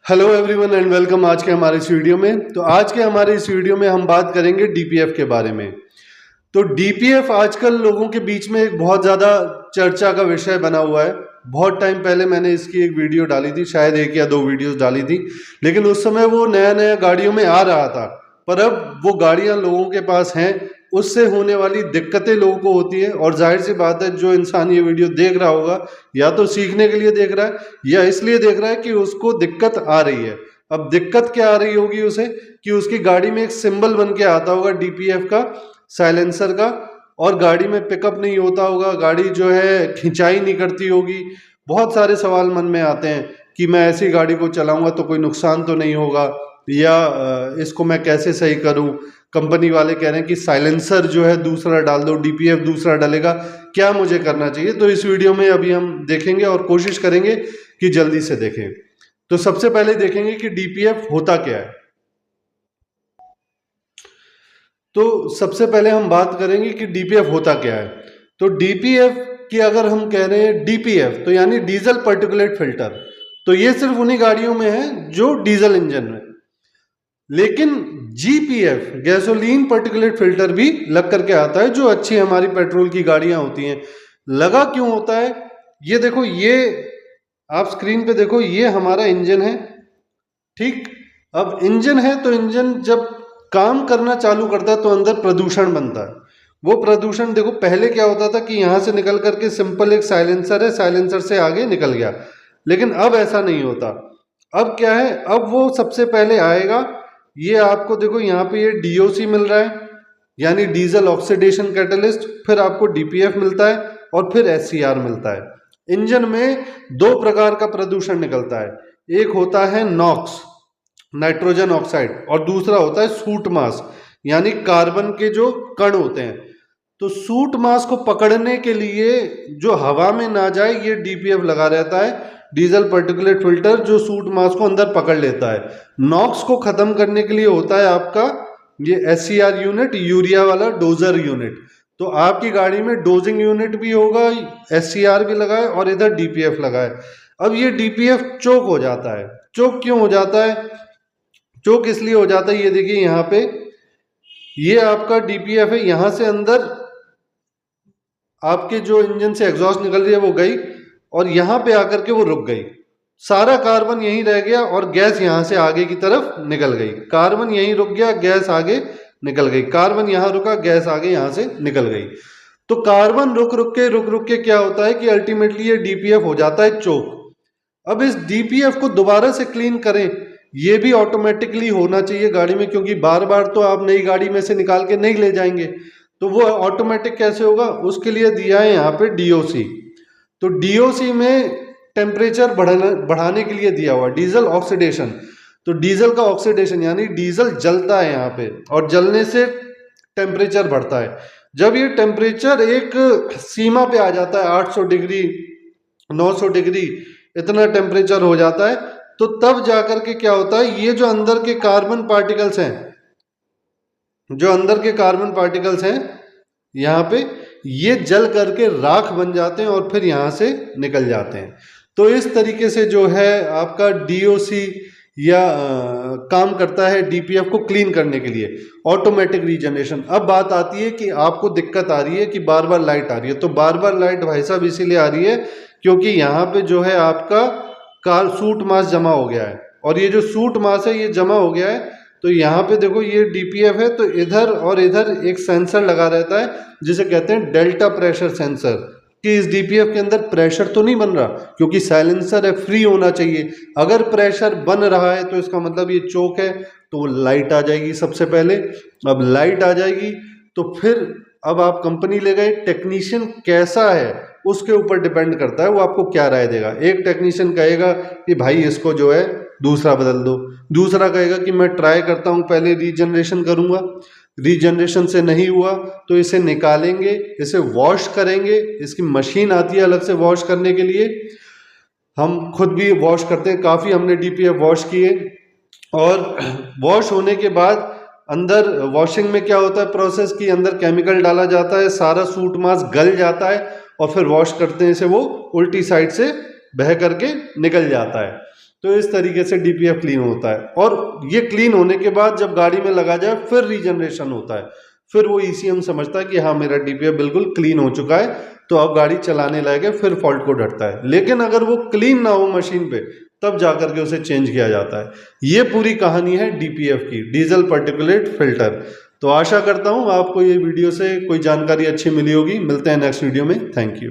Hello everyone and welcome आज के हमारे इस वीडियो में। तो आज के हमारे इस वीडियो में हम बात करेंगे डीपीएफ के बारे में। तो डीपीएफ आजकल लोगों के बीच में एक बहुत ज़्यादा चर्चा का विषय बना हुआ है। बहुत टाइम पहले मैंने इसकी एक वीडियो डाली थी, शायद एक या दो वीडियोस डाली थी, लेकिन उस समय वो नया नया गाड़ियों में आ रहा था। पर अब वो गाड़ियां लोगों के पास हैं, उससे होने वाली दिक्कतें लोगों को होती है। और जाहिर सी बात है, जो इंसान ये वीडियो देख रहा होगा या तो सीखने के लिए देख रहा है या इसलिए देख रहा है कि उसको दिक्कत आ रही है। अब दिक्कत क्या आ रही होगी उसे, कि उसकी गाड़ी में एक सिंबल बन के आता होगा डीपीएफ का, साइलेंसर का, और गाड़ी में पिकअप नहीं होता होगा, गाड़ी जो है खिंचाई नहीं करती होगी। बहुत सारे सवाल मन में आते हैं कि मैं ऐसी गाड़ी को चलाऊंगा तो कोई नुकसान तो नहीं होगा, या इसको मैं कैसे सही करूं। कंपनी वाले कह रहे हैं कि साइलेंसर जो है दूसरा डाल दो, डीपीएफ दूसरा डलेगा, क्या मुझे करना चाहिए। तो इस वीडियो में अभी हम देखेंगे और कोशिश करेंगे कि जल्दी से देखें। तो सबसे पहले देखेंगे कि डीपीएफ होता क्या है। तो सबसे पहले हम बात करेंगे कि डीपीएफ होता क्या है। तो डीपीएफ की अगर हम कह रहे हैं डीपीएफ, तो यानी डीजल पार्टिकुलेट फिल्टर, तो ये सिर्फ उन्हीं गाड़ियों में है जो डीजल इंजन में। लेकिन जीपीएफ, गैसोलीन पार्टिकुलेट फिल्टर, भी लग करके आता है जो अच्छी हमारी पेट्रोल की गाड़ियां होती हैं। लगा क्यों होता है, ये देखो, ये आप स्क्रीन पे देखो, ये हमारा इंजन है, ठीक। अब इंजन है तो इंजन जब काम करना चालू करता है तो अंदर प्रदूषण बनता है। वो प्रदूषण देखो, पहले क्या होता था कि यहां से निकल करके सिंपल एक साइलेंसर है, साइलेंसर से आगे निकल गया। लेकिन अब ऐसा नहीं होता। अब क्या है, अब वो सबसे पहले आएगा, ये आपको देखो यहाँ पे ये डीओसी मिल रहा है, यानी डीजल ऑक्सीडेशन कैटलिस्ट, फिर आपको डीपीएफ मिलता है और फिर एससीआर मिलता है। इंजन में दो प्रकार का प्रदूषण निकलता है, एक होता है नॉक्स, नाइट्रोजन ऑक्साइड, और दूसरा होता है सूट मास, यानी कार्बन के जो कण होते हैं। तो सूट मास को पकड़ने के लिए जो हवा में ना जाए, ये डीपीएफ लगा रहता है, डीजल पार्टिकुलेट फिल्टर, जो सूट मास को अंदर पकड़ लेता है। नॉक्स को खत्म करने के लिए होता है आपका ये एससीआर यूनिट, यूरिया वाला डोजर यूनिट। तो आपकी गाड़ी में डोजिंग यूनिट भी होगा, एससीआर भी लगा है और इधर डीपीएफ लगा है। अब ये डीपीएफ चोक हो जाता है। चोक क्यों हो जाता है, चोक इसलिए हो जाता है, ये देखिए यहाँ पे, ये आपका डीपीएफ है, यहां से अंदर आपके जो इंजन से एग्जॉस्ट निकल रही है वो गई, और यहां पे आकर के वो रुक गई। सारा कार्बन यहीं रह गया और गैस यहां से आगे की तरफ निकल गई। कार्बन यहीं रुक गया, गैस आगे निकल गई। कार्बन यहां रुका, गैस आगे यहां से निकल गई। तो कार्बन रुक रुक के क्या होता है कि अल्टीमेटली ये डीपीएफ हो जाता है चोक। अब इस डीपीएफ को दोबारा से क्लीन करें, ये भी ऑटोमेटिकली होना चाहिए गाड़ी में, क्योंकि बार बार तो आप नई गाड़ी में से निकाल के नहीं ले जाएंगे। तो वो ऑटोमेटिक कैसे होगा, उसके लिए दिया है यहाँ पे डीओसी। तो डीओसी में टेम्परेचर बढ़ाने के लिए दिया हुआ डीजल ऑक्सीडेशन। तो डीजल का ऑक्सीडेशन यानी डीजल जलता है यहाँ पे, और जलने से टेम्परेचर बढ़ता है। जब ये टेम्परेचर एक सीमा पे आ जाता है, 800 डिग्री 900 डिग्री, इतना टेम्परेचर हो जाता है, तो तब जाकर के क्या होता है, ये जो अंदर के कार्बन पार्टिकल्स हैं, जो अंदर के कार्बन पार्टिकल्स हैं यहाँ पे, ये जल करके राख बन जाते हैं और फिर यहाँ से निकल जाते हैं। तो इस तरीके से जो है आपका डीओसी या काम करता है डीपीएफ को क्लीन करने के लिए, ऑटोमेटिक रीजनरेशन। अब बात आती है कि आपको दिक्कत आ रही है कि बार बार लाइट आ रही है। तो बार बार लाइट भाई साहब इसीलिए आ रही है क्योंकि यहाँ पे जो है आपका कार सूट मास जमा हो गया है, और ये जो सूट मास है ये जमा हो गया है। तो यहाँ पे देखो ये डीपीएफ है, तो इधर और इधर एक सेंसर लगा रहता है जिसे कहते हैं डेल्टा प्रेशर सेंसर, कि इस डीपीएफ के अंदर प्रेशर तो नहीं बन रहा, क्योंकि साइलेंसर है, फ्री होना चाहिए। अगर प्रेशर बन रहा है तो इसका मतलब ये चोक है, तो वो लाइट आ जाएगी सबसे पहले। अब लाइट आ जाएगी तो फिर अब आप कंपनी ले गए, टेक्नीशियन कैसा है उसके ऊपर डिपेंड करता है वो आपको क्या राय देगा। एक टेक्नीशियन कहेगा कि भाई इसको जो है दूसरा बदल दो, दूसरा कहेगा कि मैं ट्राई करता हूँ, पहले रीजनरेशन करूँगा, रीजनरेशन से नहीं हुआ तो इसे निकालेंगे, इसे वॉश करेंगे। इसकी मशीन आती है अलग से वॉश करने के लिए, हम खुद भी वॉश करते हैं, काफ़ी हमने डीपीएफ वॉश किए। और वॉश होने के बाद अंदर वॉशिंग में क्या होता है प्रोसेस, की अंदर केमिकल डाला जाता है, सारा सूट मास गल जाता है और फिर वॉश करते हैं इसे, वो उल्टी साइड से बह करके निकल जाता है। तो इस तरीके से डीपीएफ क्लीन होता है। और ये क्लीन होने के बाद जब गाड़ी में लगा जाए फिर रीजनरेशन होता है, फिर वो ईसीएम समझता है कि हाँ मेरा डीपीएफ बिल्कुल क्लीन हो चुका है, तो अब गाड़ी चलाने लायक है, फिर फॉल्ट कोड हटता है। लेकिन अगर वो क्लीन ना हो मशीन पे, तब जाकर के उसे चेंज किया जाता है। ये पूरी कहानी है डीपीएफ की, डीजल पार्टिकुलेट फिल्टर। तो आशा करता हूँ आपको ये वीडियो से कोई जानकारी अच्छी मिली होगी। मिलते हैं नेक्स्ट वीडियो में। Thank you.